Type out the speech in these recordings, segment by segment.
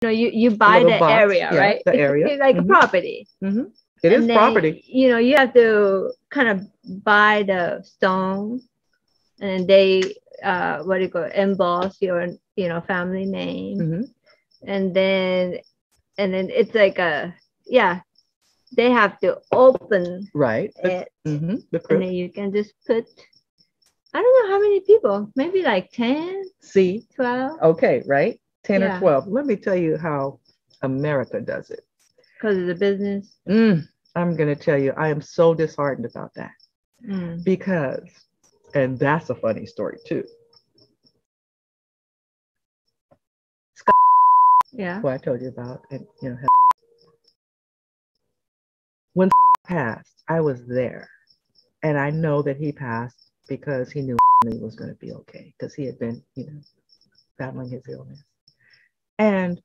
you buy little the box. area, Yeah, right? the area. It's like a property. It is And then, property. you have to kind of buy the stone, and they what do you call it, emboss your family name, and then it's like they have to open Right. it, The and crypt. then you can just put, I don't know how many people, maybe like 10, See, 12, okay, right? 10 or Yeah. 12. Let me tell you how America does it. because of the business. I'm going to tell you, I am so disheartened about that because, and that's a funny story too. Yeah. What I told you about, and when passed, I was there, and I know that he passed because he knew he was going to be okay because he had been, battling his illness, and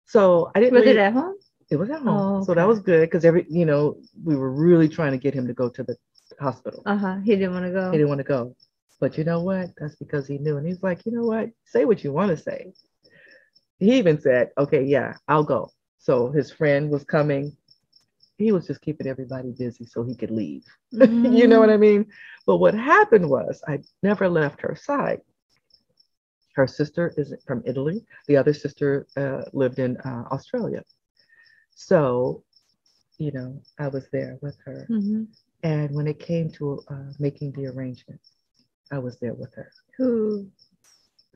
so I didn't. Was it at home? It was at home, Oh, so that was good because we were really trying to get him to go to the hospital. He didn't want to go. He didn't want to go, but you know what? That's because he knew, and he's like, you know what? Say what you want to say. He even said, okay, yeah, I'll go. So his friend was coming. He was just keeping everybody busy so he could leave. You know what I mean? But what happened was I never left her side. Her sister is from Italy. The other sister lived in Australia. So, I was there with her. And when it came to making the arrangements, I was there with her. Who?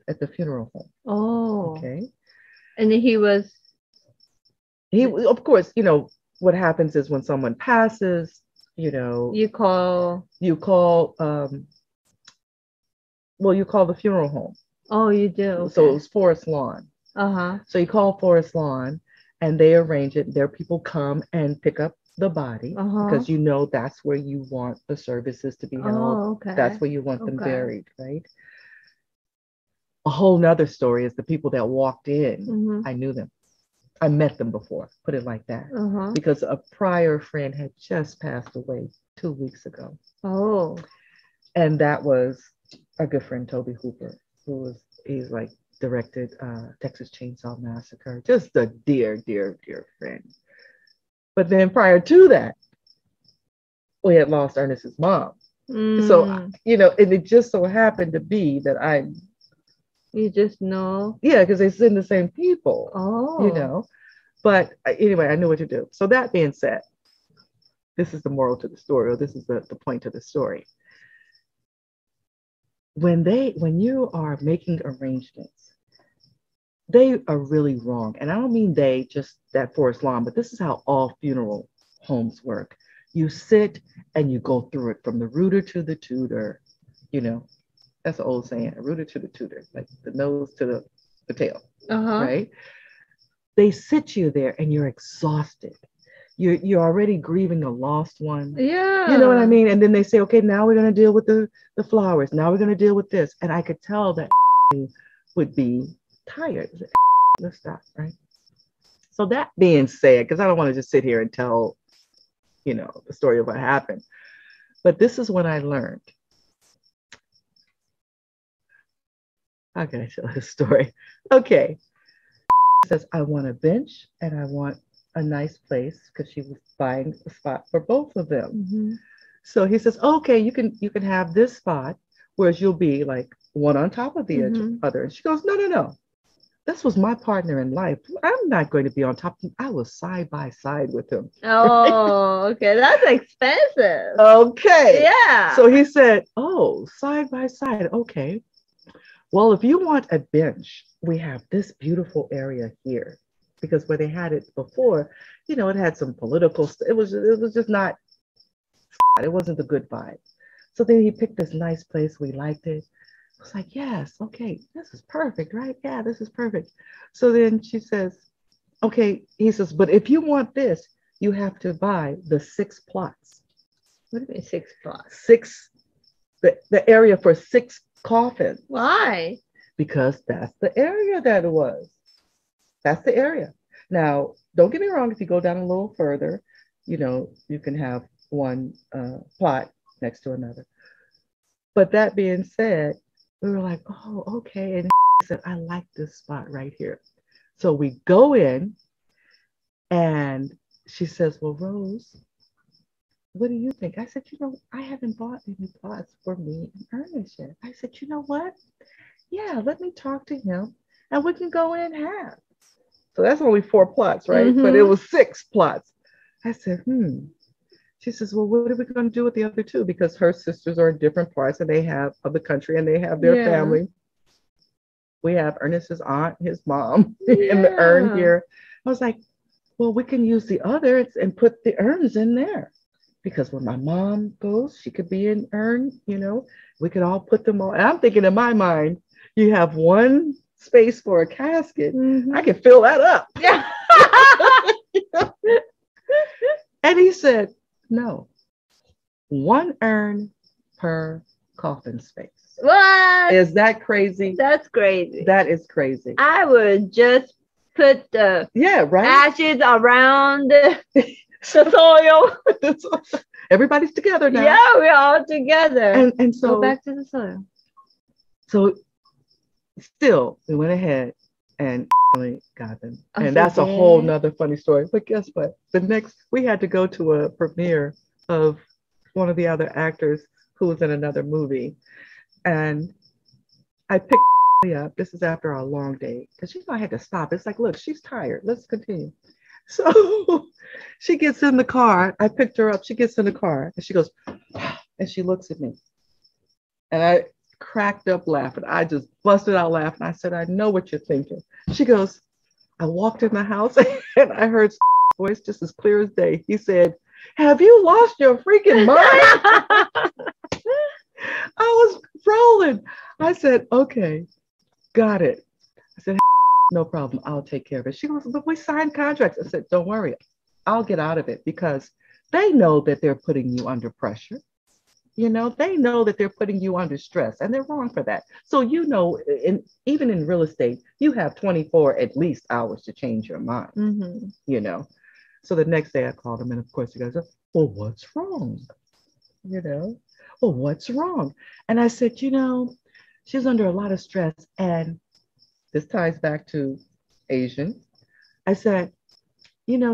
At the funeral home. Oh. Okay. And then he, of course, what happens is when someone passes, you call you call the funeral home. Oh, you do. Okay. So it was Forest Lawn. So you call Forest Lawn and they arrange it. Their people come and pick up the body because that's where you want the services to be held. Oh, okay. That's where you want them buried, right? A whole nother story is the people that walked in. I knew them. I met them before, put it like that, because a prior friend had just passed away 2 weeks ago. Oh. And that was our good friend Toby Hooper, he's like directed Texas Chainsaw Massacre, just a dear, dear, dear friend. But then prior to that, we had lost Ernest's mom. So, and it just so happened to be that you just know? Yeah, because they send the same people. Oh. But anyway, I knew what to do. So that being said, this is the moral to the story, or this is the point to the story. When you are making arrangements, they are really wrong. And I don't mean they, just that Forest Lawn, but this is how all funeral homes work. You sit and you go through it from the rooter to the tutor, that's an old saying, a rooter to the tutor, like the nose to the tail, right? They sit you there and you're exhausted. You're already grieving a lost one. Yeah. You know what I mean? And then they say, okay, now we're going to deal with the flowers. Now we're going to deal with this. And I could tell that would be tired. Let's stop, right? So that being said, because I don't want to just sit here and tell, the story of what happened. But this is when I learned. How can I tell this story? Okay. Says, I want a bench and I want a nice place because she was buying a spot for both of them. So he says, okay, you can have this spot, whereas you'll be like one on top of the other. And she goes, no. This was my partner in life. I'm not going to be on top of him. I was side by side with him. Oh, okay. That's expensive. Okay. Yeah. So he said, oh, side by side. Okay. Well, if you want a bench, we have this beautiful area here, because where they had it before, it had some political. It was just not. It wasn't a good vibe. So then he picked this nice place. We liked it. I was like, yes, okay, this is perfect, right? Yeah, this is perfect. So then she says, okay. He says, but if you want this, you have to buy the 6 plots. What do you mean 6 plots? 6, the area for 6 coffins. Why? Because that's the area that it was. That's the area. Now, don't get me wrong, if you go down a little further, you can have one plot next to another. But that being said, we were like, oh, okay. And I said, I like this spot right here. So we go in and she says, well, Rose, what do you think? I said, I haven't bought any plots for me and Ernest yet. I said, you know what? Yeah, let me talk to him and we can go in half. So that's only 4 plots, right? Mm-hmm. But it was 6 plots. I said, She says, well, what are we going to do with the other 2? Because her sisters are in different parts and they have of the country and they have their family. We have Ernest's aunt, his mom, in the urn here. I was like, well, we can use the others and put the urns in there. Because when my mom goes, she could be in urn, we could all put them all. And I'm thinking in my mind, you have one space for a casket. Mm-hmm. I can fill that up. Yeah. And he said, no, 1 urn per coffin space. What? Is that crazy? That's crazy. That is crazy. I would just put the ashes around the soil. Everybody's together now. Yeah, we're all together. And so go back to the soil. So still, we went ahead and got them. And that's a whole nother funny story. But guess what? We had to go to a premiere of one of the other actors who was in another movie. And I picked up. This is after a long day. Because I had to stop. It's like, look, she's tired. Let's continue. So she gets in the car. I picked her up. She gets in the car. And she goes, and she looks at me. And I cracked up laughing. I just busted out laughing. I said, I know what you're thinking. She goes, I walked in the house and I heard voice just as clear as day. He said, have you lost your freaking mind? I was rolling. I said, okay, got it. I said, no problem. I'll take care of it. She goes, but we signed contracts. I said, don't worry. I'll get out of it because they know that they're putting you under pressure. They know that they're putting you under stress and they're wrong for that. So, even in real estate, you have 24 at least hours to change your mind, So the next day I called him and of course he goes, well, what's wrong? Well, what's wrong? And I said, she's under a lot of stress and this ties back to Asian. I said,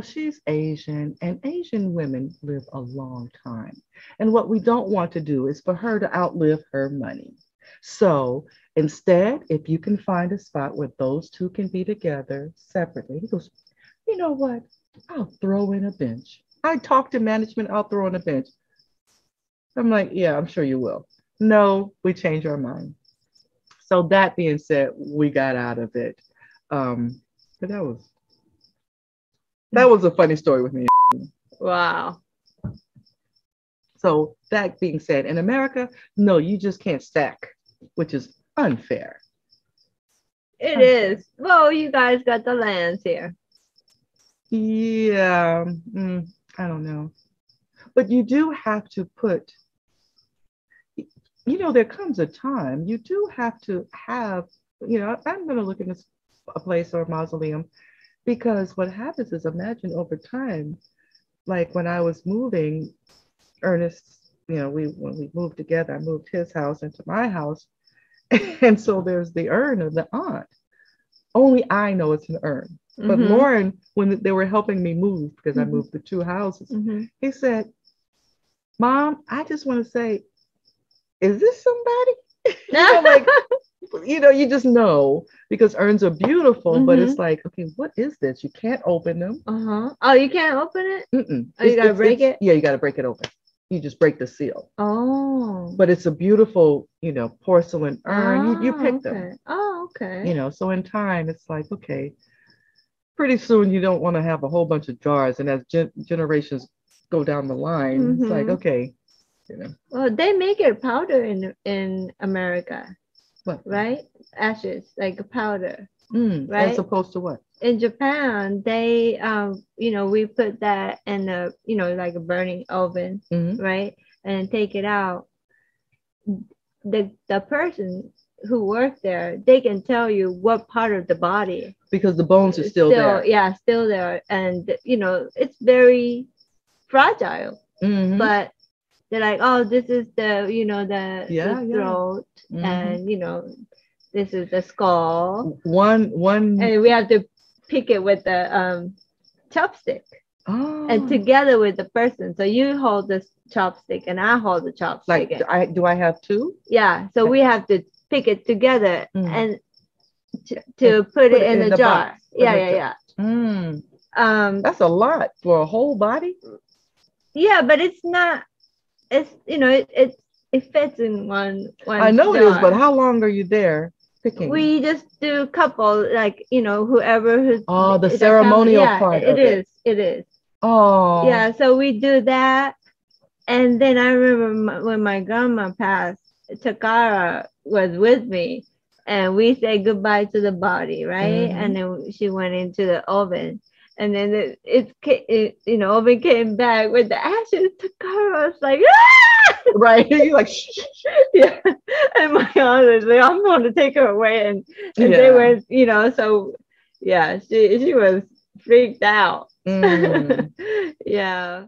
she's Asian and Asian women live a long time. And what we don't want to do is for her to outlive her money. So instead, if you can find a spot where those 2 can be together separately, he goes, you know what? I'll throw in a bench. I talked to management, I'll throw in a bench. I'm like, yeah, I'm sure you will. No, we changed our mind. So that being said, we got out of it. But that was a funny story with me. Wow. So that being said, in America, no, you just can't stack, which is unfair. It is. Well, you guys got the lands here. Yeah, I don't know. But you do have to put, there comes a time you do have to have, I'm going to look at a place or a mausoleum. Because what happens is, imagine over time, like when I was moving, Ernest, when we moved together, I moved his house into my house. And so there's the urn of the aunt. Only I know it's an urn. Mm-hmm. But Lauren, when they were helping me move, because I moved the 2 houses, he said, Mom, I just want to say, is this somebody? You just know because urns are beautiful, but it's like, okay, what is this? You can't open them. Oh, you can't open it? Mm-mm. Oh, you got to break it? Yeah, you got to break it open. You just break the seal. Oh. But it's a beautiful, porcelain urn. You pick them. Oh, okay. So in time, it's like, okay, pretty soon you don't want to have a whole bunch of jars. And as generations go down the line, it's like, okay, Well, they make it powder in America. What? Right? Ashes, like a powder. Right? As opposed to what? In Japan, they, we put that in a, like a burning oven, right? And take it out. The person who worked there, they can tell you what part of the body. Because the bones are still there. Yeah, still there. And, it's very fragile. But they're like, oh, this is the, the throat and, this is the skull. One. And we have to pick it with the chopstick. Oh. And together with the person. So you hold the chopstick and I hold the chopstick. Like, do I have two? Yeah. So we have to pick it together and to put it in the jar. Box, yeah. That's a lot for a whole body. Yeah, but it's not. It's it fits in one. I know jar. it is, but how long are you there picking? We just do a couple, like whoever who's. Oh, the ceremonial part. It is. Oh. Yeah, so we do that, and then I remember when my grandma passed, Takara was with me, and we said goodbye to the body, right? And then she went into the oven. And then oven came back with the ashes. Takara was like, ah! Right. You're like, shh. Yeah. And my aunt was like, I'm going to take her away. And they went, so yeah, she was freaked out. Yeah.